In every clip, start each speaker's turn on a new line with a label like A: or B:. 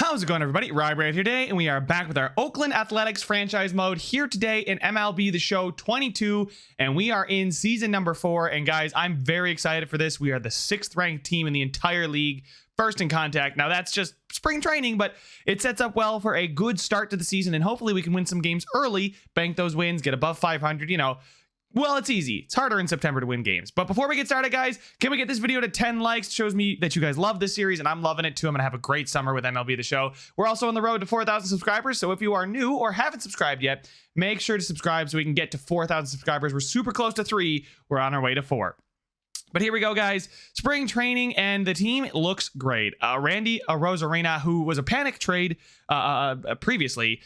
A: How's it going, everybody? Rye here today, and we are back with our Oakland Athletics franchise mode here today in MLB The Show 22, and we are in season number 4. And guys, I'm very excited for this. We are the 6th ranked team in the entire league, first in contact. Now that's just spring training, but it sets up well for a good start to the season, and hopefully we can win some games early, bank those wins, get above 500. Well, it's easy. It's harder in September to win games. But before we get started, guys, can we get this video to 10 likes? It shows me that you guys love this series, and I'm loving it too. I'm going to have a great summer with MLB The Show. We're also on the road to 4,000 subscribers, so if you are new or haven't subscribed yet, make sure to subscribe so we can get to 4,000 subscribers. We're super close to 3. We're on our way to 4. But here we go, guys. Spring training, and the team looks great. Randy Arozarena, who was a panic trade previously,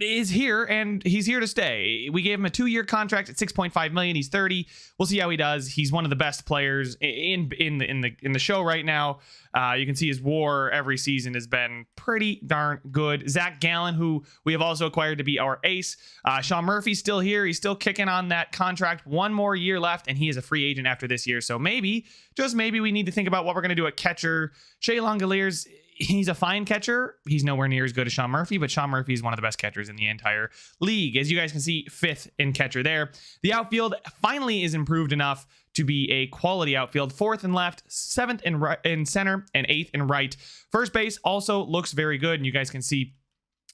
A: is here, and he's here to stay. We gave him a 2-year contract at $6.5 million. He's 30. We'll see how he does. He's one of the best players in the show right now. You can see his WAR every season has been pretty darn good. Zach Gallen, who we have also acquired to be our ace. Sean Murphy's still here. He's still kicking on that contract. 1 more year left, and he is a free agent after this year. So maybe, just maybe, we need to think about what we're going to do at catcher. Shea Langoliers, he's a fine catcher. He's nowhere near as good as Sean Murphy, but Sean Murphy is one of the best catchers in the entire league. As you guys can see, 5th in catcher there. The outfield finally is improved enough to be a quality outfield. 4th in left, 7th in center, and 8th in right. First base also looks very good, and you guys can see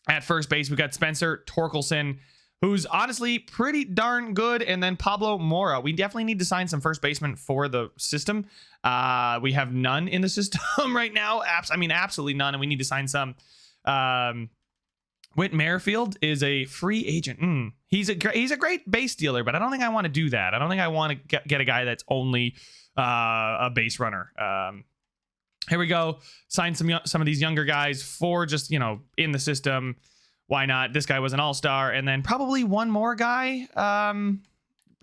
A: at first base, we got Spencer Torkelson, who's honestly pretty darn good, and then Pablo Mora. We definitely need to sign some first basemen for the system. We have none in the system right now. Absolutely none, and we need to sign some. Whit Merrifield is a free agent. He's a great base dealer, but I don't think I want to do that. I don't think I want to get a guy that's only a base runner. Here we go. Sign some of these younger guys for just, in the system. Why not? This guy was an all-star. And then probably one more guy,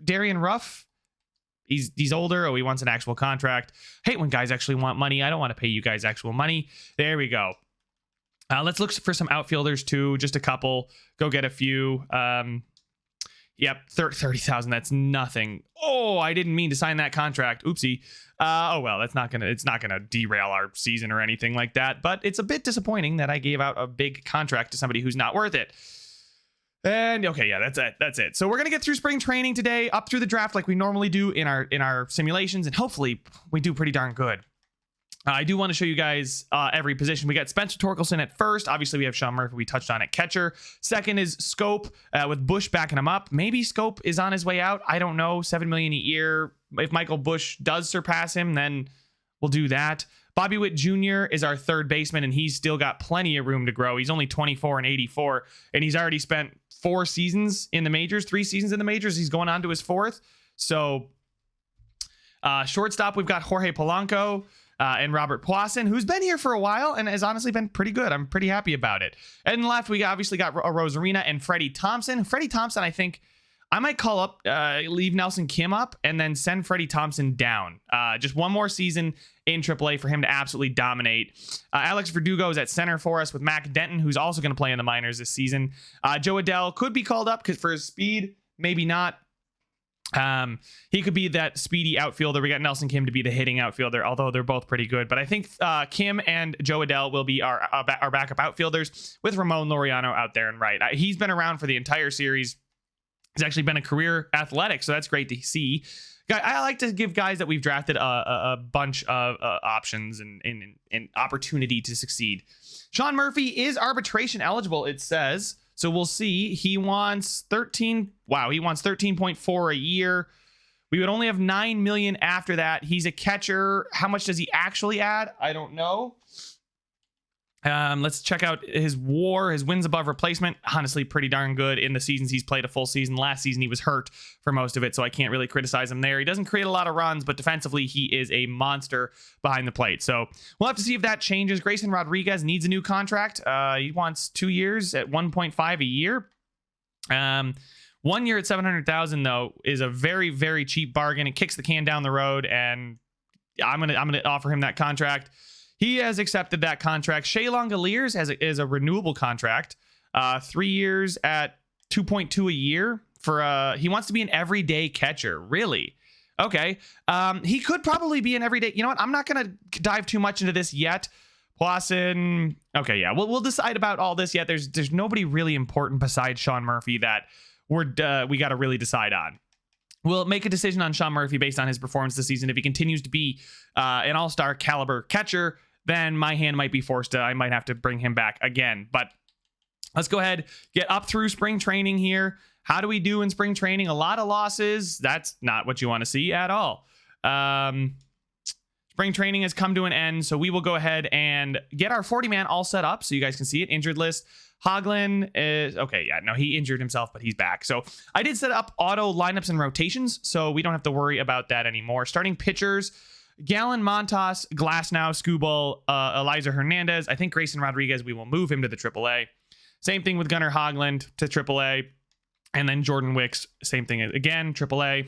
A: Darian Ruff. He's older. Oh, he wants an actual contract. Hate when guys actually want money. I don't want to pay you guys actual money. There we go. Let's look for some outfielders too. Just a couple. Go get a few. Yep, 30,000. That's nothing. Oh, I didn't mean to sign that contract. Oopsie. Oh well, it's not gonna derail our season or anything like that. But it's a bit disappointing that I gave out a big contract to somebody who's not worth it. And okay, yeah, that's it. So we're gonna get through spring training today, up through the draft like we normally do in our simulations, and hopefully we do pretty darn good. I do want to show you guys every position. We got Spencer Torkelson at first. Obviously, we have Sean Murphy. We touched on at catcher. Second is Scope with Bush backing him up. Maybe Scope is on his way out. I don't know. $7 million a year. If Michael Bush does surpass him, then we'll do that. Bobby Whitt Jr. is our third baseman, and he's still got plenty of room to grow. He's only 24 and 84, and he's already spent 4 seasons in the majors, 3 seasons in the majors. He's going on to his 4th. So shortstop, we've got Jorge Polanco. And Robert Poisson, who's been here for a while and has honestly been pretty good. I'm pretty happy about it. And left, we obviously got Rosarina and Freddie Thompson. Freddie Thompson, I think I might call up, leave Nelson Kim up, and then send Freddie Thompson down. Just 1 more season in AAA for him to absolutely dominate. Alex Verdugo is at center for us with Mac Denton, who's also going to play in the minors this season. Joe Adell could be called up for his speed, maybe not. He could be that speedy outfielder. We got Nelson Kim to be the hitting outfielder, although they're both pretty good. But I think Kim and Joe Adell will be our backup outfielders with Ramon Laureano out there and right. He's been around for the entire series. He's actually been a career athletic, so that's great to see. I like to give guys that we've drafted a bunch of options and opportunity to succeed. Sean Murphy is arbitration eligible, it says. So we'll see. He wants 13. Wow, he wants 13.4 a year. We would only have 9 million after that. He's a catcher. How much does he actually add? I don't know. Let's check out his WAR, his wins above replacement. Honestly, pretty darn good in the seasons he's played a full season. Last season, he was hurt for most of it, so I can't really criticize him there. He doesn't create a lot of runs, but defensively, he is a monster behind the plate. So we'll have to see if that changes. Grayson Rodriguez needs a new contract. He wants 2 years at 1.5 a year. 1 year at 700,000 though is a very, very cheap bargain. It kicks the can down the road, and I'm gonna offer him that contract. He has accepted that contract. Shea Langoliers is a renewable contract, 3 years at 2.2 a year for he wants to be an everyday catcher. Really? Okay. He could probably be an everyday. You know what? I'm not going to dive too much into this yet. Huason. Okay, yeah, we'll decide about all this yet. There's nobody really important besides Sean Murphy that we got to really decide on. We'll make a decision on Sean Murphy based on his performance this season. If he continues to be an all-star caliber catcher, then my hand might be forced to, I might have to bring him back again. But let's go ahead, get up through spring training here. How do we do in spring training? A lot of losses. That's not what you want to see at all. Spring training has come to an end, so we will go ahead and get our 40-man all set up so you guys can see it. Injured list. Hoglund is okay. Yeah, no, he injured himself, but he's back. So I did set up auto lineups and rotations, so we don't have to worry about that anymore. Starting pitchers: Gallon, Montas, Glasnow, Skubal, Eliza Hernandez. I think Grayson Rodriguez, we will move him to the AAA. Same thing with Gunnar Hoglund to AAA. And then Jordan Wicks, same thing again, AAA.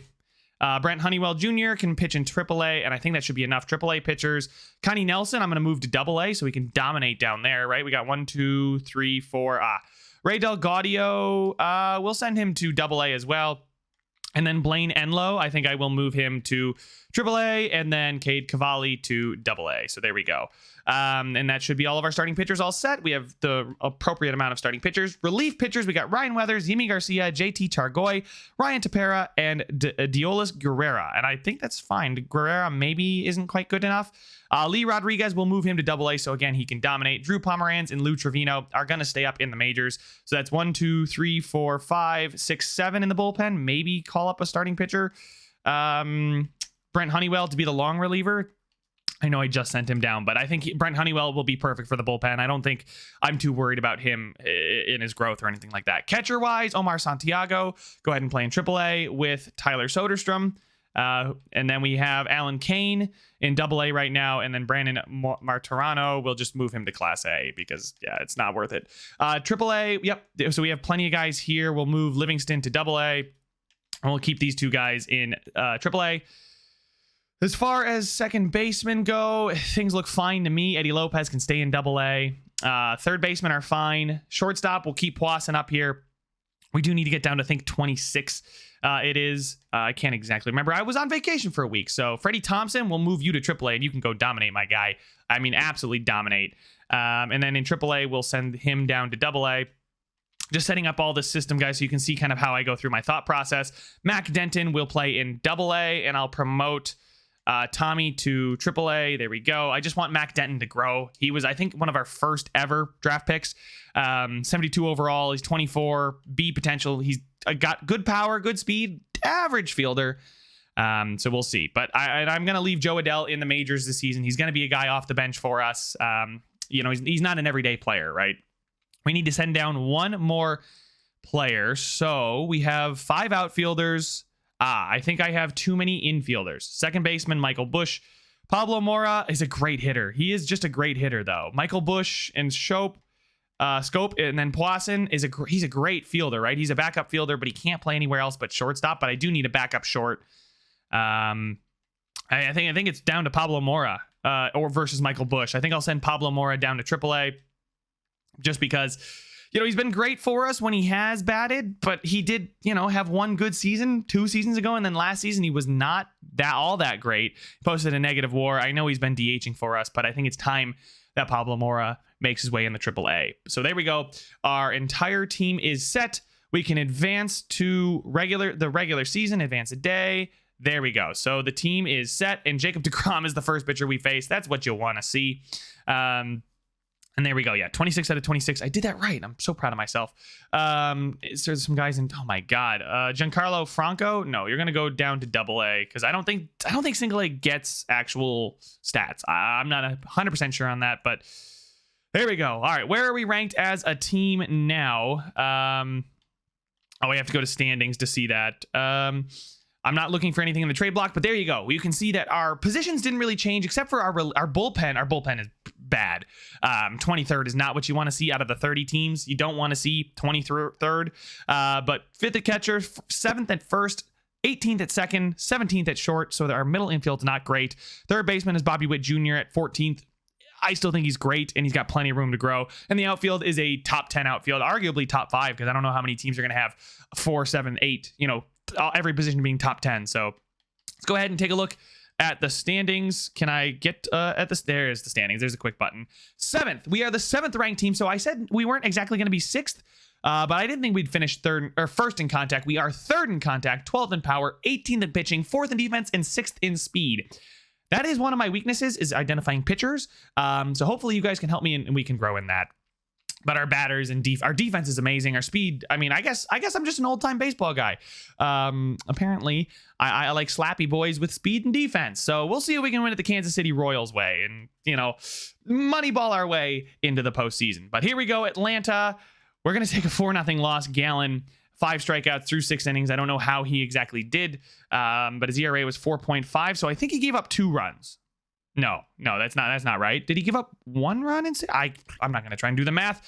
A: Brent Honeywell Jr. can pitch in AAA, and I think that should be enough. AAA pitchers. Connie Nelson, I'm going to move to AA so we can dominate down there, right? We got 1, 2, 3, 4. Ray Del Gaudio, we'll send him to AA as well. And then Blaine Enlow, I think I will move him to AAA, and then Cade Cavalli to AA. So there we go. And that should be all of our starting pitchers all set. We have the appropriate amount of starting pitchers. Relief pitchers, we got Ryan Weathers, Yimi Garcia, JT Chargoy, Ryan Tepera, and Diolis Guerrera. And I think that's fine. Guerrera maybe isn't quite good enough. Lee Rodriguez, will move him to AA, so again, he can dominate. Drew Pomeranz and Lou Trevino are going to stay up in the majors. So that's 1, 2, 3, 4, 5, 6, 7 in the bullpen. Maybe call up a starting pitcher. Brent Honeywell to be the long reliever. I know I just sent him down, but I think Brent Honeywell will be perfect for the bullpen. I don't think I'm too worried about him in his growth or anything like that. Catcher-wise, Omar Santiago, go ahead and play in AAA with Tyler Soderstrom. And then we have Alan Kane in AA right now, and then Brandon Martirano, we'll just move him to Class A because, yeah, it's not worth it. AAA, yep, so we have plenty of guys here. We'll move Livingston to AA, and we'll keep these two guys in AAA. As far as second basemen go, things look fine to me. Eddie Lopez can stay in AA. Third basemen are fine. Shortstop, we'll keep Huason up here. We do need to get down to, I think, 26. It is. I can't exactly remember. I was on vacation for a week. So Freddie Thompson, we'll move you to AAA, and you can go dominate, my guy. I mean, absolutely dominate. And then in AAA, we'll send him down to AA. Just setting up all the system, guys, so you can see kind of how I go through my thought process. Mac Denton will play in AA, and I'll promote Tommy to AAA. There we go. I just want Mac Denton to grow. He was, I think, one of our first ever draft picks. 72 overall. He's 24. B potential. He's got good power, good speed, average fielder. So we'll see. But I'm going to leave Joe Adell in the majors this season. He's going to be a guy off the bench for us. He's not an everyday player, right? We need to send down one more player. So we have 5 outfielders. I think I have too many infielders. Second baseman, Michael Busch. Pablo Mora is a great hitter. He is just a great hitter, though. Michael Busch and Scope, and then Poisson he's a great fielder, right? He's a backup fielder, but he can't play anywhere else but shortstop. But I do need a backup short. I think it's down to Pablo Mora or versus Michael Busch. I think I'll send Pablo Mora down to AAA just because. He's been great for us when he has batted, but he did, have one good season 2 seasons ago. And then last season, he was not all that great. He posted a negative WAR. I know he's been DHing for us, but I think it's time that Pablo Mora makes his way in the AAA. So there we go. Our entire team is set. We can advance to the regular season, advance a day. There we go. So the team is set, and Jacob deGrom is the first pitcher we face. That's what you'll want to see. And there we go. Yeah, 26 out of 26. I did that right. I'm so proud of myself. There's some guys in. Oh my God, Giancarlo Franco. No, you're gonna go down to AA because I don't think single A gets actual stats. I'm not 100% sure on that, but there we go. All right, where are we ranked as a team now? We have to go to standings to see that. I'm not looking for anything in the trade block, but there you go. You can see that our positions didn't really change except for our bullpen. Our bullpen is bad. 23rd is not what you want to see out of the 30 teams. You don't want to see 23rd. But 5th at catcher, 7th at first, 18th at second, 17th at short. So our middle infield's not great. Third baseman is Bobby Whitt Jr. at 14th. I still think he's great, and he's got plenty of room to grow. And the outfield is a top 10 outfield, arguably top 5, because I don't know how many teams are going to have 4, 7, 8, every position being top 10. So let's go ahead and take a look at the standings. Can I get at this? There's the standings. There's a quick button. 7th. We are the 7th ranked team. So I said we weren't exactly going to be 6th, but I didn't think we'd finish third or first in contact. We are 3rd in contact, 12th in power, 18th in pitching, 4th in defense, and 6th in speed. That is one of my weaknesses, is identifying pitchers. So hopefully you guys can help me and we can grow in that. But our batters and our defense is amazing. Our speed, I mean, I guess I'm just an old-time baseball guy. Apparently, I like slappy boys with speed and defense. So we'll see if we can win it the Kansas City Royals way and, moneyball our way into the postseason. But here we go, Atlanta. We're going to take a 4-0 loss. Gallen, 5 strikeouts through 6 innings. I don't know how he exactly did, but his ERA was 4.5. So I think he gave up 2 runs. No, that's not right. Did he give up 1 run? I'm not going to try and do the math.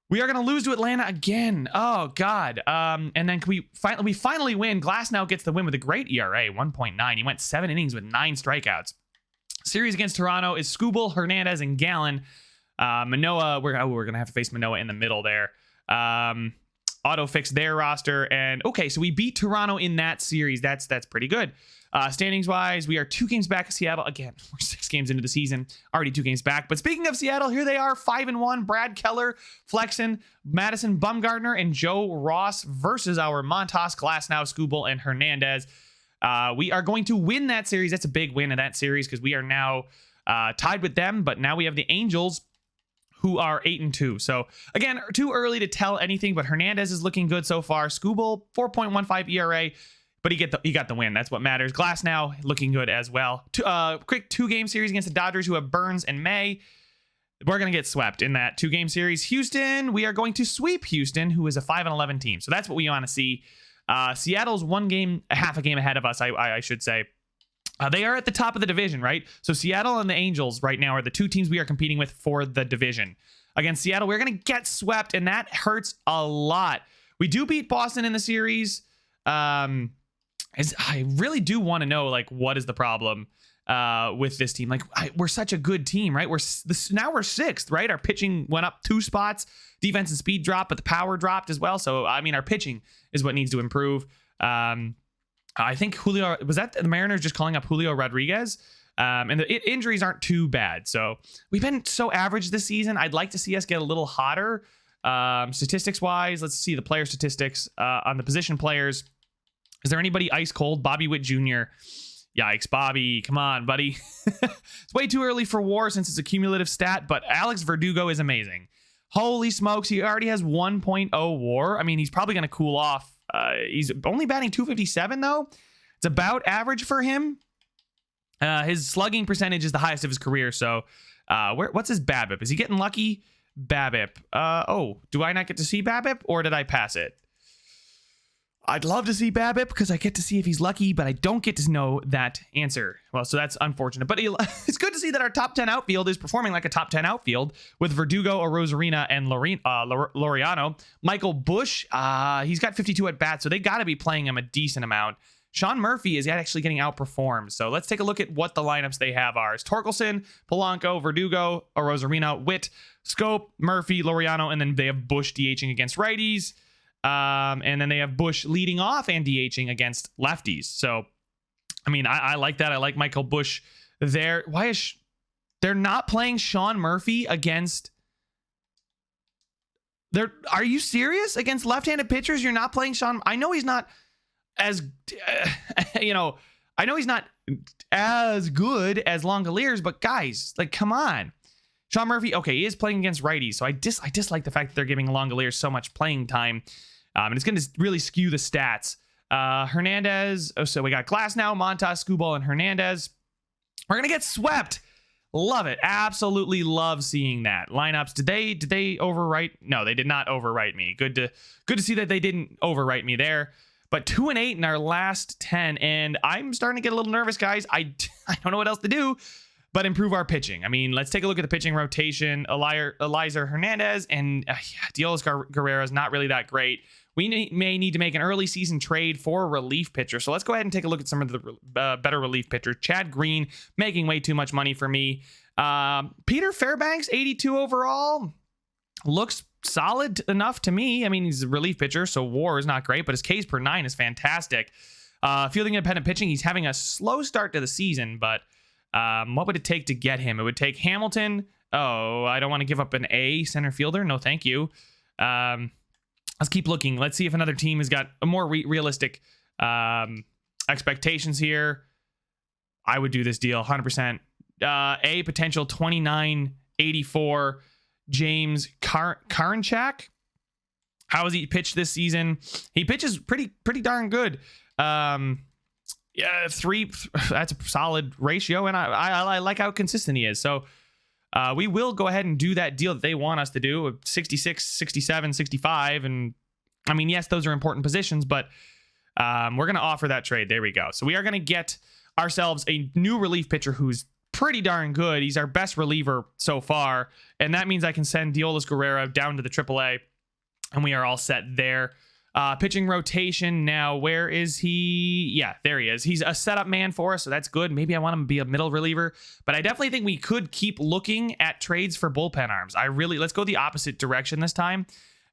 A: We are going to lose to Atlanta again. Oh God. And then we finally win. Glasnow gets the win with a great ERA, 1.9. He went 7 innings with 9 strikeouts. Series against Toronto is Skubal, Hernandez, and Gallen. Manoah, we're going to have to face Manoah in the middle there. Auto fix their roster. And okay, so we beat Toronto in that series. That's pretty good. Standings wise, we are 2 games back of Seattle. Again, we're 6 games into the season, already 2 games back. But speaking of Seattle, here they are, 5-1. Brad Keller, Flexen, Madison Bumgarner, and Joe Ross versus our Montas, Glasnow, Skubal, and Hernandez. We are going to win that series. That's a big win in that series because we are now tied with them. But now we have the Angels, who are 8-2. So again, too early to tell anything, but Hernandez is looking good so far. Skubal, 4.15 ERA. But he got the win. That's what matters. Glasnow looking good as well. Quick 2-game series against the Dodgers, who have Burns and May. We're going to get swept in that 2-game series. Houston, we are going to sweep Houston, who is a 5-11 team. So that's what we want to see. Seattle's half a game ahead of us, I should say. They are at the top of the division, right? So Seattle and the Angels right now are the 2 teams we are competing with for the division. Against Seattle, we're going to get swept, and that hurts a lot. We do beat Boston in the series. I really do want to know, what is the problem with this team? We're such a good team, right? Now we're 6th, right? Our pitching went up 2 spots, defense and speed dropped, but the power dropped as well. So, I mean, our pitching is what needs to improve. I think Julio, was that the Mariners just calling up Julio Rodriguez? And the injuries aren't too bad. So we've been so average this season. I'd like to see us get a little hotter. Statistics wise, let's see the player statistics on the position players. Is there anybody ice cold? Bobby Whitt Jr. Yikes, Bobby. Come on, buddy. It's way too early for WAR since it's a cumulative stat, but Alex Verdugo is amazing. Holy smokes, he already has 1.0 WAR. I mean, he's probably going to cool off. He's only batting 257, though. It's about average for him. His slugging percentage is the highest of his career, so what's his BABIP? Is he getting lucky? BABIP. Do I not get to see BABIP, or did I pass it? I'd love to see BABIP because I get to see if he's lucky, but I don't get to know that answer. Well, so that's unfortunate. But it's good to see that our top 10 outfield is performing like a top 10 outfield with Verdugo, Arozarena, and Laureano. Michael Busch, he's got 52 at bats, so they got to be playing him a decent amount. Sean Murphy is actually getting outperformed. So let's take a look at what the lineups they have are. It's Torkelson, Polanco, Verdugo, Arozarena, Witt, Scope, Murphy, Laureano, and then they have Busch DHing against righties. And then they have Busch leading off and DHing against lefties. So, I mean, I like that. I like Michael Busch there. Why is they're not playing Sean Murphy against? Are you serious? Against left-handed pitchers, you're not playing Sean. I know he's not as, I know he's not as good as Langoliers, but guys, come on. Sean Murphy, okay, he is playing against righties, so I dislike the fact that they're giving Langoliers so much playing time. And it's going to really skew the stats. Hernandez. So we got Glasnow, Montas, Skubal, and Hernandez. We're going to get swept. Love it. Absolutely love seeing that. Lineups. Did they overwrite? No, they did not overwrite me. Good to see that they didn't overwrite me there. But 2-8 in our last 10. And I'm starting to get a little nervous, guys. I don't know what else to do but improve our pitching. I mean, let's take a look at the pitching rotation. Eliza Hernandez and Diolis Guerrero is not really that great. We may need to make an early season trade for a relief pitcher. So let's go ahead and take a look at some of the better relief pitchers. Chad Green making way too much money for me. Peter Fairbanks, 82 overall. Looks solid enough to me. I mean, he's a relief pitcher, so WAR is not great, but his Ks per 9 is fantastic. Fielding independent pitching, he's having a slow start to the season, but what would it take to get him? It would take Hamilton. Oh, I don't want to give up an A center fielder. No, thank you. Let's keep looking. Let's see if another team has got a more realistic expectations here. I would do this deal 100%. A potential 29.84 James Karinchak. How has he pitched this season? He pitches pretty darn good. Yeah, 3. That's a solid ratio, and I like how consistent he is. So we will go ahead and do that deal that they want us to do, 66, 67, 65, and I mean, yes, those are important positions, but we're going to offer that trade. There we go. So we are going to get ourselves a new relief pitcher who's pretty darn good. He's our best reliever so far, and that means I can send Diolis Guerrero down to the AAA, and we are all set there. Pitching rotation now, where is he? Yeah, there he is. He's a setup man for us, so that's good. Maybe I want him to be a middle reliever, but I definitely think we could keep looking at trades for bullpen arms. Let's go the opposite direction this time.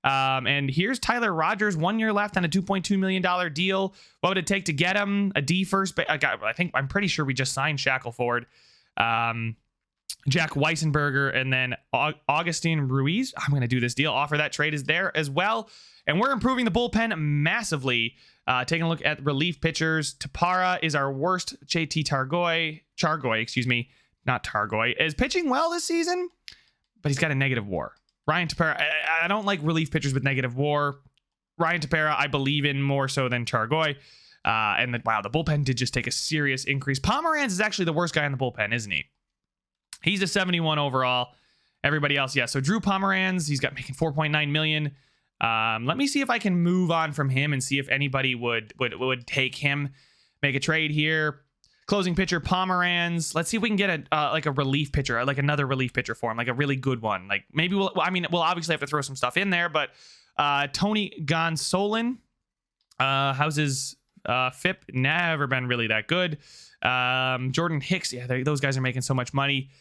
A: And here's Tyler Rogers, 1 year left on a $2.2 million deal. What would it take to get him? A D first? I'm pretty sure we just signed Shackelford. Jack Weissenberger, and then Augustine Ruiz. I'm going to do this deal. Offer that trade is there as well. And we're improving the bullpen massively. Taking a look at relief pitchers. Tapara is our worst. JT Chargoy, not Targoy, is pitching well this season, but he's got a negative WAR. Ryan Tapara, I don't like relief pitchers with negative WAR. Ryan Tapara, I believe in more so than Chargoy. The bullpen did just take a serious increase. Pomeranz is actually the worst guy in the bullpen, isn't he? He's a 71 overall. Everybody else, yeah. So Drew Pomeranz, he's got making $4.9 million. Let me see if I can move on from him and see if anybody would take him. Make a trade here. Closing pitcher Pomeranz. Let's see if we can get a relief pitcher, like another relief pitcher for him, like a really good one. Like maybe we'll obviously have to throw some stuff in there, but Tony Gonsolin, how's his FIP? Never been really that good. Jordan Hicks, yeah, those guys are making so much money.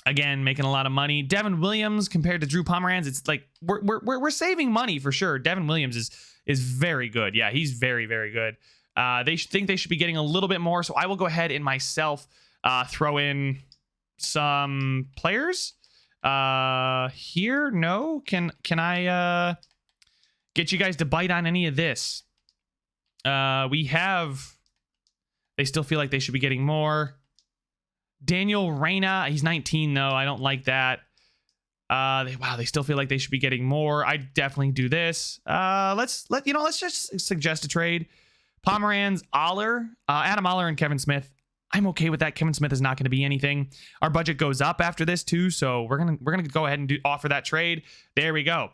A: Again, making a lot of money. Devin Williams compared to Drew Pomeranz, it's like we're saving money for sure. Devin Williams is very good. Yeah, he's very, very good. They think they should be getting a little bit more, so I will go ahead and myself throw in some players here. No, can I get you guys to bite on any of this? They still feel like they should be getting more. Daniel Reyna, he's 19 though. I don't like that. They still feel like they should be getting more. I definitely do this. Let's just suggest a trade. Pomeranz, Aller, Adam Aller, and Kevin Smith. I'm okay with that. Kevin Smith is not going to be anything. Our budget goes up after this too, so we're gonna go ahead and offer that trade. There we go.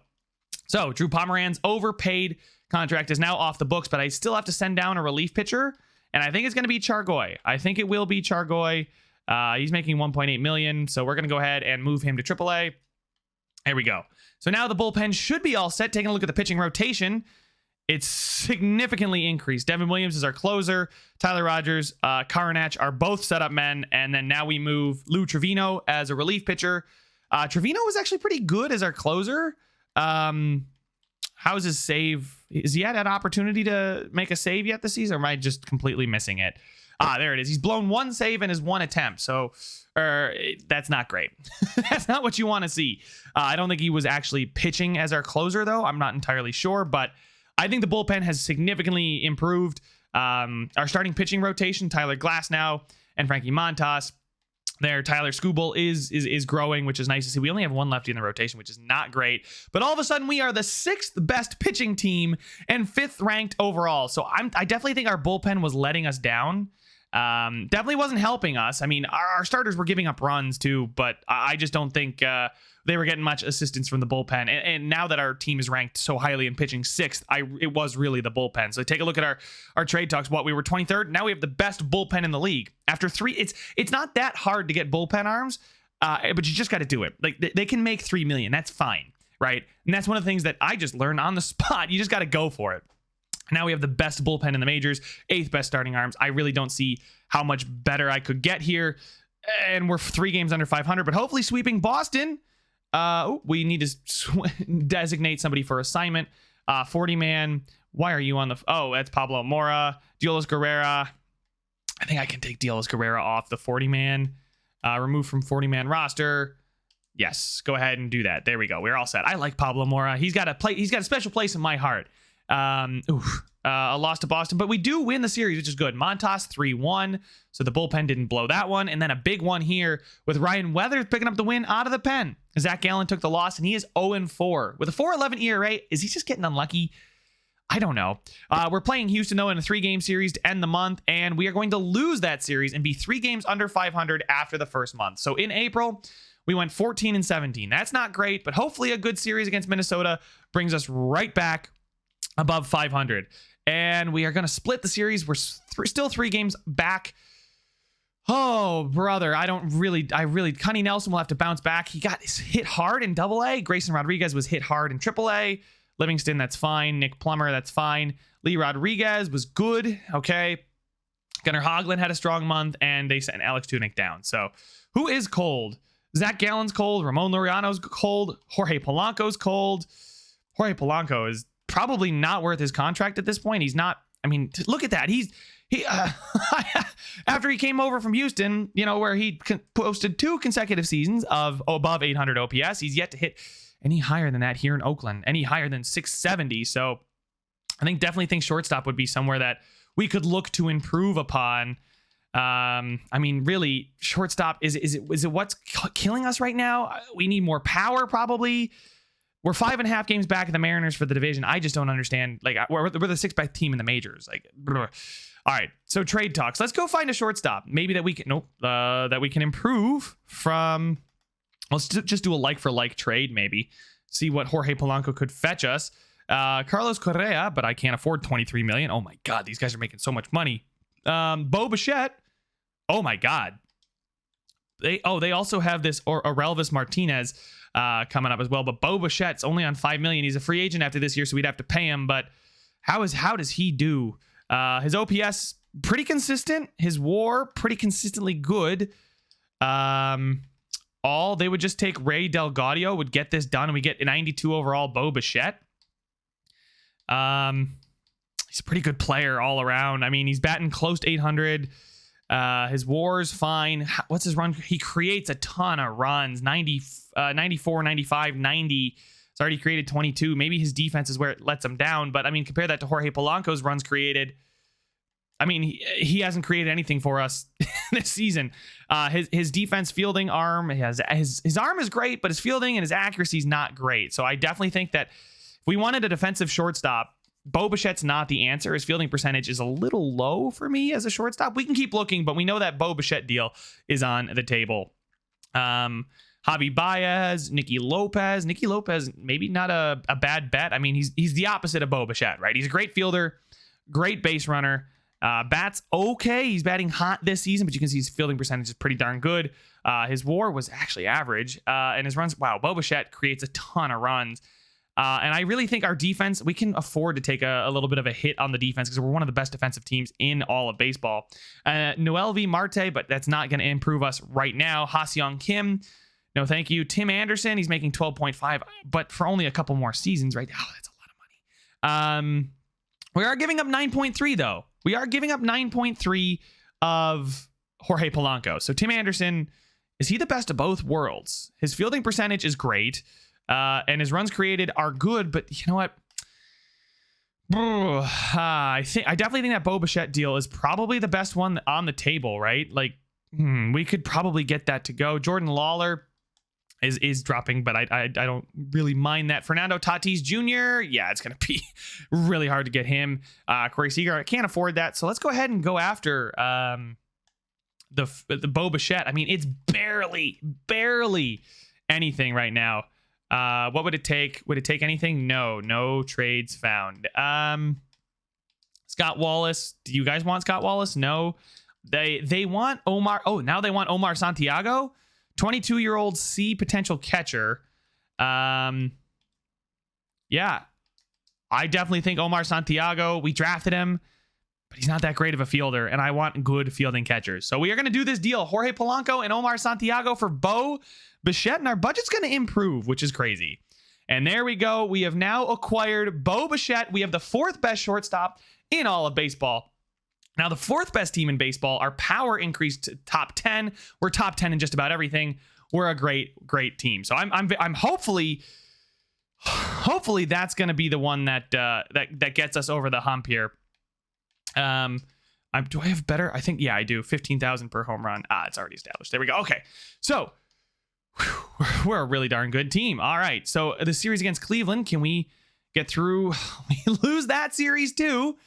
A: So Drew Pomeranz, overpaid contract, is now off the books, but I still have to send down a relief pitcher, and I think it's going to be Chargoy. I think it will be Chargoy. He's making $1.8 million, so we're going to go ahead and move him to AAA. There we go. So now the bullpen should be all set. Taking a look at the pitching rotation, it's significantly increased. Devin Williams is our closer. Tyler Rogers, Karinchak are both setup men, and then now we move Lou Trevino as a relief pitcher. Trevino was actually pretty good as our closer. How's his save? Has he had an opportunity to make a save yet this season, or am I just completely missing it? There it is. He's blown one save in his one attempt. So that's not great. That's not what you want to see. I don't think he was actually pitching as our closer, though. I'm not entirely sure, but I think the bullpen has significantly improved. Our starting pitching rotation, Tyler Glasnow and Frankie Montas. There, Tyler Skubal is growing, which is nice to see. We only have one lefty in the rotation, which is not great. But all of a sudden, we are the 6th best pitching team and 5th ranked overall. So I definitely think our bullpen was letting us down. Definitely wasn't helping us. I mean, our starters were giving up runs too, but I just don't think they were getting much assistance from the bullpen. And now that our team is ranked so highly in pitching 6th, it was really the bullpen. So take a look at our trade talks. We were 23rd. Now we have the best bullpen in the league. After 3, it's not that hard to get bullpen arms, but you just got to do it. Like they can make $3 million. That's fine, right? And that's one of the things that I just learned on the spot. You just got to go for it. Now we have the best bullpen in the majors, 8th best starting arms. I really don't see how much better I could get here. And we're 3 games under 500, but hopefully sweeping Boston. We need to designate somebody for assignment. 40-man. Why are you on the... Oh, that's Pablo Mora. Diolis Guerrera. I think I can take Diolis Guerrera off the 40-man. Remove from 40-man roster. Yes, go ahead and do that. There we go. We're all set. I like Pablo Mora. He's got a special place in my heart. A loss to Boston, but we do win the series, which is good. Montas 3-1, so the bullpen didn't blow that one. And then a big one here with Ryan Weathers picking up the win out of the pen. Zach Gallen took the loss, and he is 0-4 with a 4.11 ERA. Is he just getting unlucky? I don't know. We're playing Houston, though, in a 3-game series to end the month, and we are going to lose that series and be 3 games under 500 after the first month. So in April, we went 14-17. That's not great, but hopefully a good series against Minnesota brings us right back above 500. And we are going to split the series. We're still 3 games back. Oh, brother. Cunny Nelson will have to bounce back. He got hit hard in AA. Grayson Rodriguez was hit hard in AAA. Livingston, that's fine. Nick Plummer, that's fine. Lee Rodriguez was good. Okay. Gunnar Hoglund had a strong month, and they sent Alex Tunick down. So who is cold? Zach Gallen's cold. Ramon Laureano's cold. Jorge Polanco's cold. Jorge Polanco is probably not worth his contract at this point. He's not. I mean, look at that. He after he came over from Houston, where he posted 2 consecutive seasons of above 800 OPS, he's yet to hit any higher than that here in Oakland, any higher than 670. So I definitely think shortstop would be somewhere that we could look to improve upon. I mean, really, shortstop is it what's killing us right now? We need more power, probably. We're 5.5 games back of the Mariners for the division. I just don't understand. Like, we're the 6th best team in the majors. Like, all right. So trade talks. Let's go find a shortstop. Maybe that we can that we can improve from. Let's just do a like for like trade. Maybe see what Jorge Polanco could fetch us. Carlos Correa, but I can't afford $23 million. Oh my God, these guys are making so much money. Bo Bichette. Oh my God. They also have this Orelvis Martinez coming up as well, but Bo Bichette's only on $5 million. He's a free agent after this year, so we'd have to pay him. But how does he do? His OPS pretty consistent. His WAR pretty consistently good. They would just take Ray Delgado, would get this done, and we get a 92 overall Bo Bichette. He's a pretty good player all around. I mean, he's batting close to 800. His WAR's fine. What's his run? He creates a ton of runs. 94, 95, 90. It's already created 22. Maybe his defense is where it lets him down. But I mean, compare that to Jorge Polanco's runs created. I mean, he hasn't created anything for us this season. His defense fielding arm, his arm is great, but his fielding and his accuracy is not great. So I definitely think that if we wanted a defensive shortstop, Bo Bichette's not the answer. His fielding percentage is a little low for me as a shortstop. We can keep looking, but we know that Bo Bichette deal is on the table. Javi Baez, Nikki Lopez, maybe not a bad bet. I mean, he's the opposite of Bo Bichette, right? He's a great fielder, great base runner. Bats okay. He's batting hot this season, but you can see his fielding percentage is pretty darn good. His WAR was actually average, and his runs. Wow, Bo Bichette creates a ton of runs. And I really think our defense, we can afford to take a little bit of a hit on the defense because we're one of the best defensive teams in all of baseball. Noel V. Marte, but that's not going to improve us right now. Ha-Seong Kim, no thank you. Tim Anderson, he's making 12.5, but for only a couple more seasons, right? Oh, that's a lot of money. We are giving up 9.3, though. We are giving up 9.3 of Jorge Polanco. So Tim Anderson, is he the best of both worlds? His fielding percentage is great. And his runs created are good, but you know what? I definitely think that Bo Bichette deal is probably the best one on the table, right? Like, we could probably get that to go. Jordan Lawler is dropping, but I don't really mind that. Fernando Tatis Jr., yeah, it's going to be really hard to get him. Corey Seager, I can't afford that. So let's go ahead and go after the Bo Bichette. I mean, it's barely anything right now. What would it take? Would it take anything? No trades found. Scott Wallace. Do you guys want Scott Wallace? No. They want Omar. Oh, now they want Omar Santiago, 22-year-old C potential catcher. Yeah, I definitely think Omar Santiago. We drafted him, but he's not that great of a fielder, and I want good fielding catchers. So we are going to do this deal: Jorge Polanco and Omar Santiago for Bo Bichette, and our budget's going to improve, which is crazy. And there we go. We have now acquired Bo Bichette. We have the 4th best shortstop in all of baseball. Now, the 4th best team in baseball, our power increased to top 10. We're top 10 in just about everything. We're a great team. So I'm hopefully that's going to be the one that gets us over the hump here. Do I have better? I think, yeah, I do. 15,000 per home run. It's already established. There we go. Okay. So we're a really darn good team. All right. So the series against Cleveland, can we get through? We lose that series too.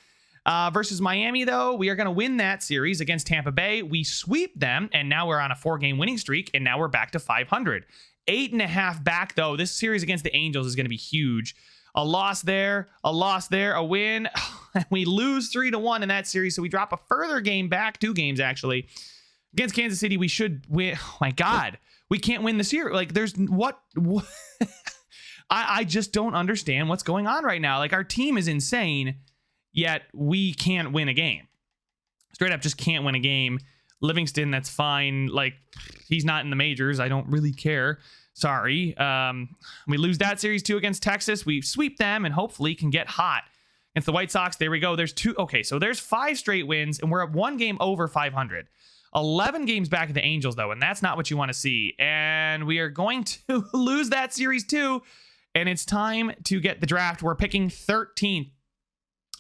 A: Versus Miami, though, we are going to win that series against Tampa Bay. We sweep them, and now we're on a 4-game winning streak, and now we're back to 500. 8.5 back, though. This series against the Angels is going to be huge. A loss there, a win. And we lose 3-1 in that series, so we drop a further game back, 2 games, actually. Against Kansas City, we should win. Oh, my God. We can't win this year. Like, there's what? I just don't understand what's going on right now. Like, our team is insane, yet we can't win a game. Straight up just can't win a game. Livingston, that's fine. Like, he's not in the majors. I don't really care. Sorry. We lose that series too against Texas. We sweep them and hopefully can get hot. Against the White Sox, there we go. There's 2. Okay, so there's 5 straight wins, and we're at 1 game over 500. 11 games back at the Angels, though, and that's not what you want to see. And we are going to lose that series too, and it's time to get the draft. We're picking 13th.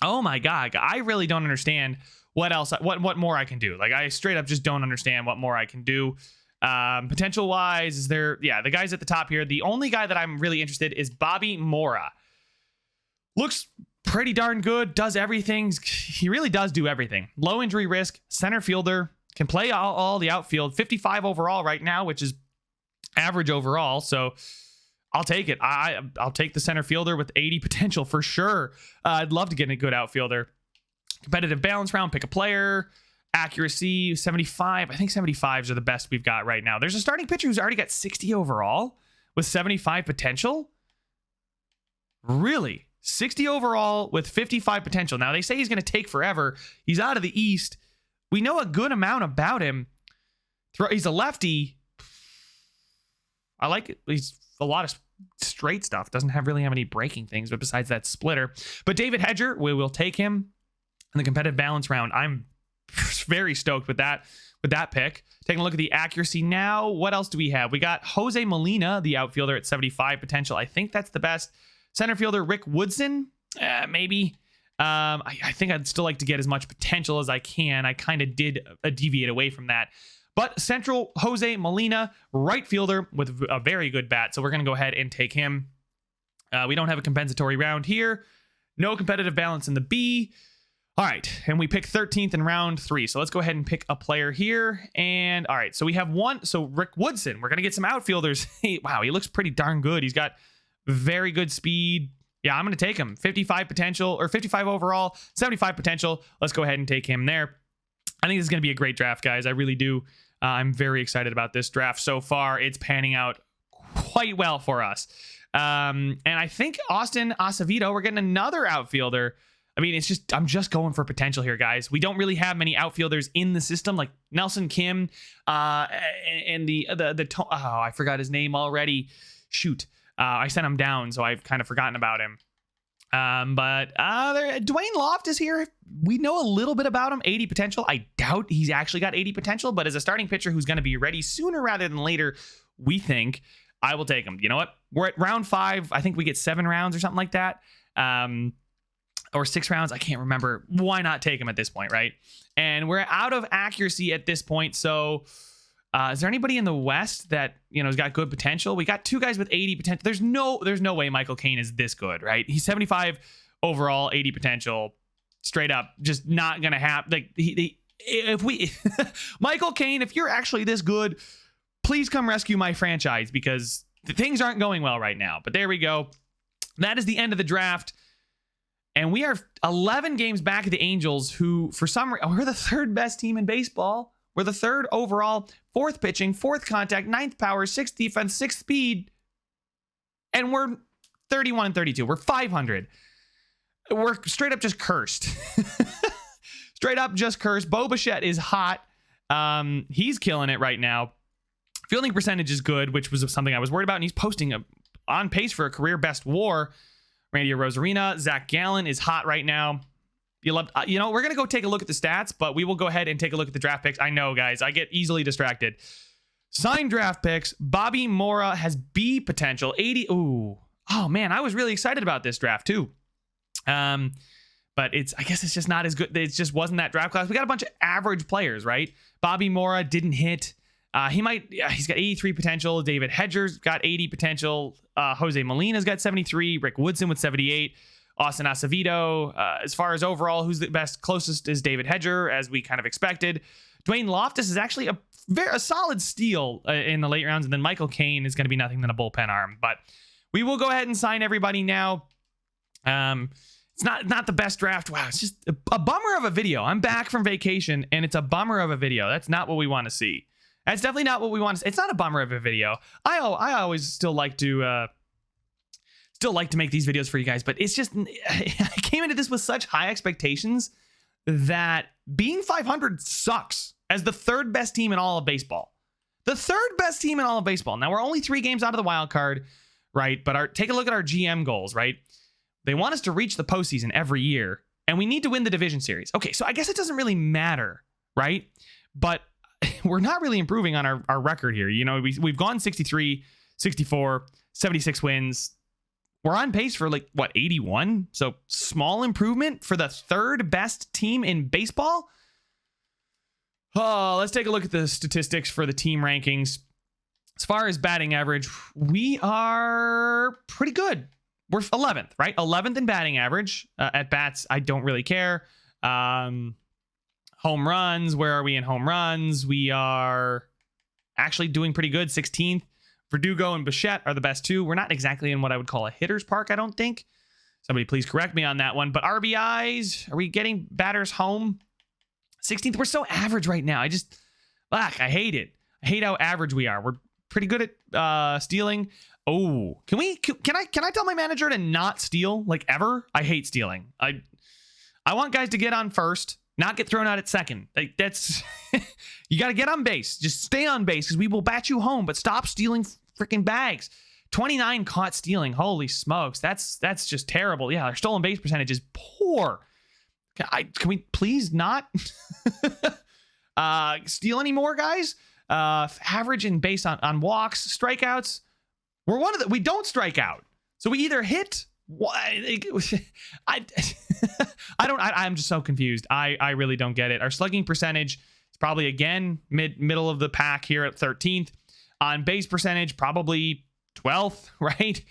A: Oh my God, I really don't understand what else, what more I can do. Like, I straight up just don't understand what more I can do. Potential wise, is there, yeah, the guys at the top here. The only guy that I'm really interested is Bobby Mora. Looks pretty darn good, does everything. He really does do everything. Low injury risk, center fielder, can play all the outfield, 55 overall right now, which is average overall. So I'll take it. I'll take the center fielder with 80 potential for sure. I'd love to get a good outfielder. Competitive balance round, pick a player. Accuracy, 75. I think 75s are the best we've got right now. There's a starting pitcher who's already got 60 overall with 75 potential. Really? 60 overall with 55 potential. Now, they say he's going to take forever. He's out of the East. We know a good amount about him. He's a lefty. I like it. He's a lot of straight stuff. Doesn't really have any breaking things, but besides that splitter. But David Hedger, we will take him in the competitive balance round. I'm very stoked with that pick. Taking a look at the accuracy now. What else do we have? We got Jose Molina, the outfielder, at 75 potential. I think that's the best. Center fielder Rick Woodson, maybe. I think I'd still like to get as much potential as I can. I kind of did deviate away from that. But central, Jose Molina, right fielder with a very good bat. So we're going to go ahead and take him. We don't have a compensatory round here. No competitive balance in the B. All right, and we pick 13th in round 3. So let's go ahead and pick a player here. And all right, so we have one. So Rick Woodson, we're going to get some outfielders. Wow, he looks pretty darn good. He's got very good speed. Yeah, I'm going to take him. 55 potential, or 55 overall, 75 potential. Let's go ahead and take him there. I think this is going to be a great draft, guys. I really do. I'm very excited about this draft so far. It's panning out quite well for us. And I think Austin Acevedo, we're getting another outfielder. I mean, it's just, I'm just going for potential here, guys. We don't really have many outfielders in the system, like Nelson Kim, and I forgot his name already. Shoot. I sent him down, so I've kind of forgotten about him. But Dwayne Loft is here. We know a little bit about him. 80 potential. I doubt he's actually got 80 potential, but as a starting pitcher who's going to be ready sooner rather than later, we think, I will take him. You know what? We're at round 5. I think we get 7 rounds or something like that. Or 6 rounds. I can't remember. Why not take him at this point, right? And we're out of accuracy at this point. So is there anybody in the West that, has got good potential? We got 2 guys with 80 potential. There's no way Michael Cain is this good, right? He's 75 overall, 80 potential. Straight up, just not gonna happen. Like Michael Cain, if you're actually this good, please come rescue my franchise, because things aren't going well right now. But there we go. That is the end of the draft. And we are 11 games back at the Angels, who for some reason, we're the 3rd best team in baseball. We're the 3rd overall, 4th pitching, 4th contact, 9th power, 6th defense, 6th speed. And we're 31 and 32. We're 500. We're straight up just cursed. Straight up just cursed. Bo Bichette is hot. He's killing it right now. Fielding percentage is good, which was something I was worried about. And he's posting on pace for a career best WAR. Randy Rosarina, Zach Gallen is hot right now. We're going to go take a look at the stats, but we will go ahead and take a look at the draft picks. I know, guys, I get easily distracted. Signed draft picks. Bobby Mora has B potential. 80. Ooh. Oh, man, I was really excited about this draft, too. But I guess it's just not as good. It just wasn't that draft class. We got a bunch of average players, right? Bobby Mora didn't hit. He's got 83 potential. David Hedger's got 80 potential. Jose Molina's got 73. Rick Woodson with 78. Austin Acevedo. As far as overall, who's the best, closest is David Hedger, as we kind of expected. Dwayne Loftus is actually a solid steal in the late rounds. And then Michael Caine is going to be nothing than a bullpen arm. But we will go ahead and sign everybody now. It's not the best draft. Wow, it's just a bummer of a video. I'm back from vacation, and it's a bummer of a video. That's not what we want to see. That's definitely not what we want to see. It's not a bummer of a video. I always still like to make these videos for you guys, but it's just I came into this with such high expectations that being 500 sucks as the third best team in all of baseball. The third best team in all of baseball. Now, we're only 3 games out of the wild card, right? But take a look at our GM goals, right? They want us to reach the postseason every year, and we need to win the division series. Okay, so I guess it doesn't really matter, right? But we're not really improving on our record here. We've gone 63, 64, 76 wins. We're on pace for 81? So small improvement for the third best team in baseball. Oh, let's take a look at the statistics for the team rankings. As far as batting average, we are pretty good. We're 11th, right? 11th in batting average. At bats, I don't really care. Home runs, where are we in home runs? We are actually doing pretty good. 16th. Verdugo and Bichette are the best 2. We're not exactly in what I would call a hitter's park, I don't think. Somebody please correct me on that one. But RBIs, are we getting batters home? 16th. We're so average right now. I hate it. I hate how average we are. We're pretty good at stealing. Oh, can I tell my manager to not steal ever? I hate stealing. I want guys to get on first, not get thrown out at second. That's you got to get on base. Just stay on base because we will bat you home, but stop stealing freaking bags. 29 caught stealing. Holy smokes. That's just terrible. Yeah, our stolen base percentage is poor. Can we please not steal anymore, guys? Average and base on walks, strikeouts. We're one of the, we don't strike out. So we either hit, I'm just so confused. I really don't get it. Our slugging percentage is probably again middle of the pack here at 13th. On base percentage, probably 12th, right?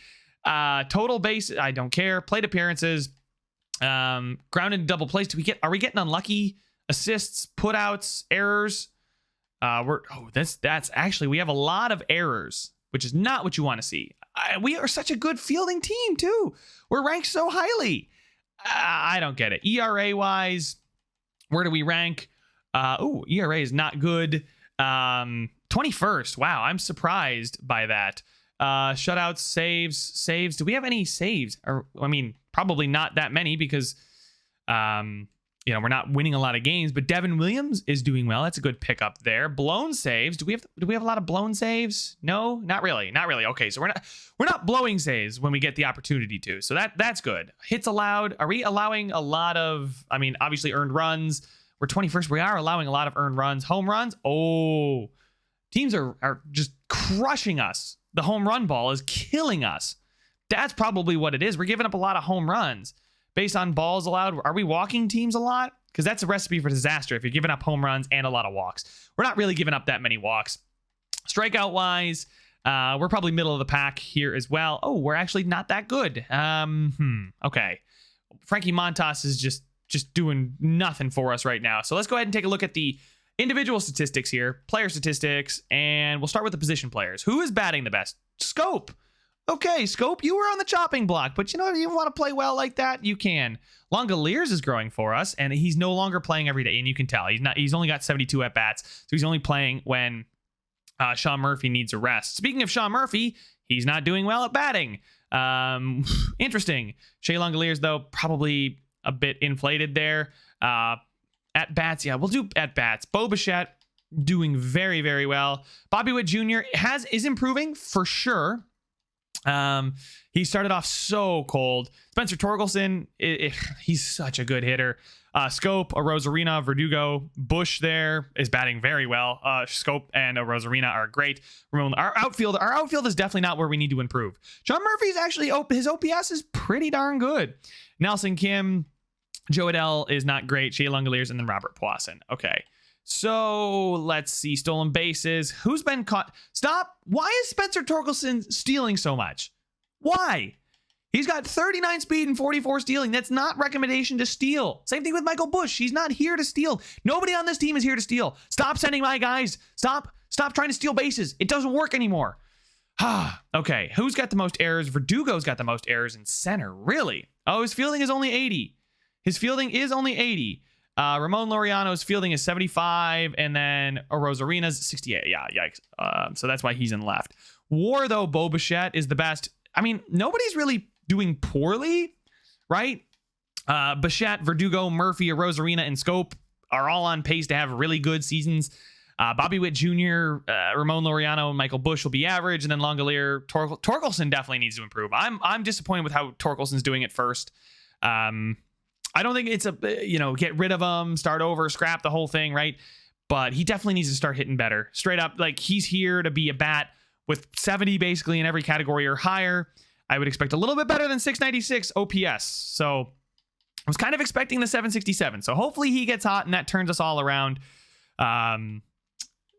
A: Total base, I don't care. Plate appearances, grounded double plays. Are we getting unlucky? Assists, putouts, errors? That's actually, we have a lot of errors, which is not what you want to see. We are such a good fielding team too. We're ranked so highly. I don't get it. ERA wise, where do we rank? ERA is not good. 21st. Wow, I'm surprised by that. Shutouts, saves. Do we have any saves? Probably not that many because we're not winning a lot of games, but Devin Williams is doing well. That's a good pickup there. Blown saves. Do we have a lot of blown saves? No, not really. Okay, so we're not blowing saves when we get the opportunity to. So that's good. Hits allowed. Are we allowing a lot of, obviously earned runs. We're 21st. We are allowing a lot of earned runs. Home runs. Oh, teams are just crushing us. The home run ball is killing us. That's probably what it is. We're giving up a lot of home runs. Based on balls allowed, are we walking teams a lot? Because that's a recipe for disaster if you're giving up home runs and a lot of walks. We're not really giving up that many walks. Strikeout-wise, we're probably middle of the pack here as well. Oh, we're actually not that good. Okay. Frankie Montas is just doing nothing for us right now. So let's go ahead and take a look at the individual statistics here, player statistics, and we'll start with the position players. Who is batting the best? Scope. Okay, Scope, you were on the chopping block, but if you want to play well like that, you can. Langoliers is growing for us, and he's no longer playing every day, and you can tell. He's only got 72 at-bats, so he's only playing when Sean Murphy needs a rest. Speaking of Sean Murphy, he's not doing well at batting. Interesting. Shea Langoliers, though, probably a bit inflated there. At-bats, yeah, we'll do at-bats. Bo Bichette doing very, very well. Bobby Whitt Jr. is improving, for sure. He started off so cold. Spencer Torkelson, he's such a good hitter. Scope, Arozarena, Verdugo, Bush there is batting very well. Scope and Arozarena are great. Our outfield is definitely not where we need to improve. Sean Murphy's actually, his OPS is pretty darn good. Nelson Kim, Joe Adell is not great. Shea Langoliers, and then Robert Poisson. Okay. So let's see. Stolen bases. Who's been caught? Stop. Why is Spencer Torkelson stealing so much? Why? He's got 39 speed and 44 stealing. That's not recommendation to steal. Same thing with Michael Bush. He's not here to steal. Nobody on this team is here to steal. Stop sending my guys. Stop trying to steal bases. It doesn't work anymore. Okay. Who's got the most errors? Verdugo's got the most errors in center. Really? Oh, his fielding is only 80. His fielding is only 80. Ramon Laureano's fielding is 75, and then Arozarena's 68. Yeah, yikes. So that's why he's in left. WAR, though, Bo Bichette is the best. I mean, nobody's really doing poorly, right? Bichette, Verdugo, Murphy, Arozarena, and Scope are all on pace to have really good seasons. Bobby Whitt Jr., Ramon Laureano, and Michael Bush will be average, and then Langolier, Torkelson definitely needs to improve. I'm disappointed with how Torkelson's doing at first. I don't think it's get rid of him, start over, scrap the whole thing, right? But he definitely needs to start hitting better. Straight up, like, he's here to be a bat with 70 basically in every category or higher. I would expect a little bit better than 696 OPS. So I was kind of expecting the 767. So hopefully he gets hot and that turns us all around.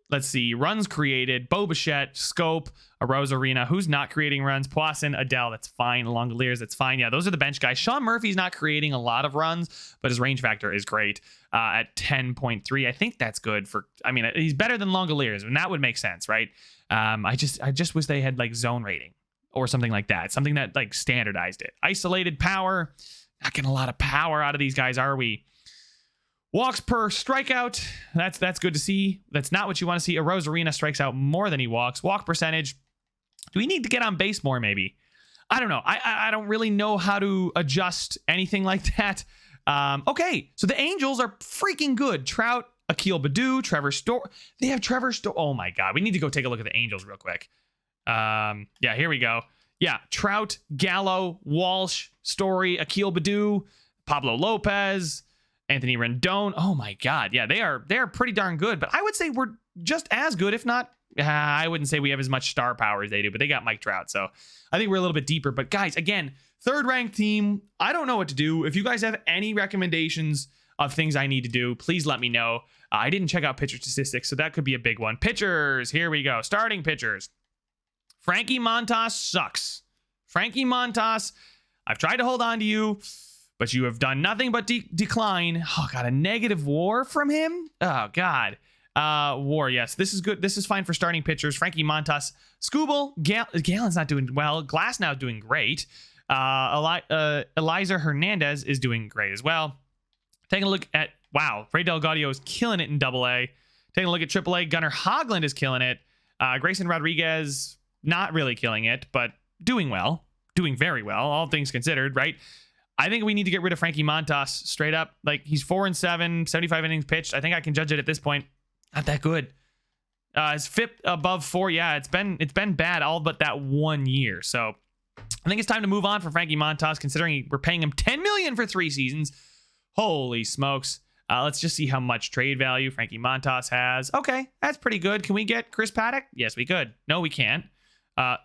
A: Let's see. Runs created. Bo Bichette, Scope, Arozarena. Who's not creating runs? Poisson, Adell. That's fine. Langoliers. That's fine. Yeah, those are the bench guys. Sean Murphy's not creating a lot of runs, but his range factor is great at 10.3. I think that's good for. I mean, he's better than Langoliers, and that would make sense, right? I just wish they had like zone rating or something like that. Something that like standardized it. Isolated power. Not getting a lot of power out of these guys, are we? Walks per strikeout. That's good to see. That's not what you want to see. Arozarena strikes out more than he walks. Walk percentage. Do we need to get on base more, maybe? I don't know. I don't really know how to adjust anything like that. Okay, so the Angels are freaking good. Trout, Akil Baddoo, Trevor Story. They have Trevor Story. Oh my God. We need to go take a look at the Angels real quick. Yeah, here we go. Yeah, Trout, Gallo, Walsh, Story, Akil Baddoo, Pablo Lopez, Anthony Rendon. Oh my God. Yeah, they are pretty darn good, but I would say we're just as good, if not, I wouldn't say we have as much star power as they do, but they got Mike Trout. So I think we're a little bit deeper, but guys, again, third ranked team. I don't know what to do. If you guys have any recommendations of things I need to do, please let me know. I didn't check out pitcher statistics, so that could be a big one. Pitchers. Here we go. Starting pitchers. Frankie Montas sucks. Frankie Montas, I've tried to hold on to you, but you have done nothing but decline. Oh, got a negative WAR from him. Oh, God. WAR, yes. This is good. This is fine for starting pitchers. Frankie Montas. Skubal. Gallen's not doing well. Glasnow's doing great. Eliza Hernandez is doing great as well. Taking a look at, wow, Ray Delgadio is killing it in AA. Taking a look at AAA. Gunnar Hoglund is killing it. Grayson Rodriguez, not really killing it, but doing well. Doing very well, all things considered, right? I think we need to get rid of Frankie Montas straight up. Like, he's 4-7, 75 innings pitched. I think I can judge it at this point. Not that good. His FIP above 4. Yeah, it's been bad all but that 1 year. So I think it's time to move on from Frankie Montas, considering we're paying him $10 million for 3 seasons. Holy smokes. Let's just see how much trade value Frankie Montas has. Okay, that's pretty good. Can we get Chris Paddock? Yes, we could. No, we can't.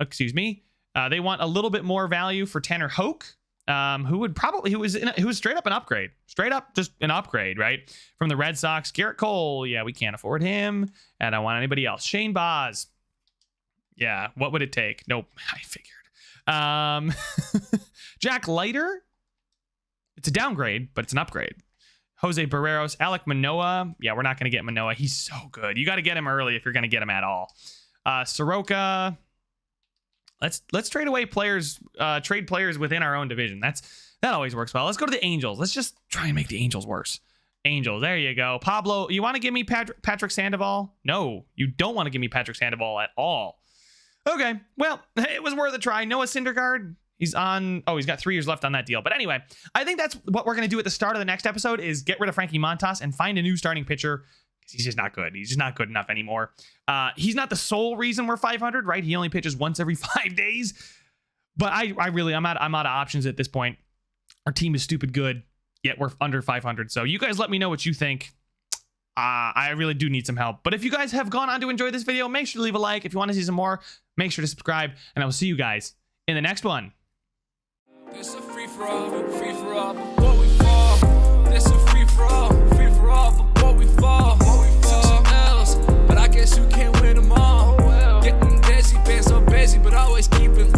A: Excuse me. They want a little bit more value for Tanner Hoke, who was straight up an upgrade. Straight up just an upgrade, right? From the Red Sox. Garrett Cole, yeah, we can't afford him. And I don't want anybody else. Shane Baz. Yeah, what would it take? Nope, I figured. Jack Leiter. It's a downgrade, but it's an upgrade. Jose Barreros, Alek Manoah. Yeah, we're not going to get Manoah. He's so good. You got to get him early if you're going to get him at all. Soroka. Let's trade away players, trade players within our own division. That always works well. Let's go to the Angels. Let's just try and make the Angels worse. Angels, there you go. Pablo, you want to give me Patrick Sandoval? No, you don't want to give me Patrick Sandoval at all. Okay, well, it was worth a try. Noah Syndergaard, he's got 3 years left on that deal. But anyway, I think that's what we're going to do at the start of the next episode is get rid of Frankie Montas and find a new starting pitcher. He's just not good. He's just not good enough anymore. He's not the sole reason we're 500, right? He only pitches once every 5 days. But I'm out of options at this point. Our team is stupid good, yet we're under 500. So you guys let me know what you think. I really do need some help. But if you guys have gone on to enjoy this video, make sure to leave a like. If you want to see some more, make sure to subscribe. And I will see you guys in the next one.
B: This a free for all before we fall. This a free for all before we fall. Took some L's, but I guess you can't win them all. Getting busy, been so busy, but always keeping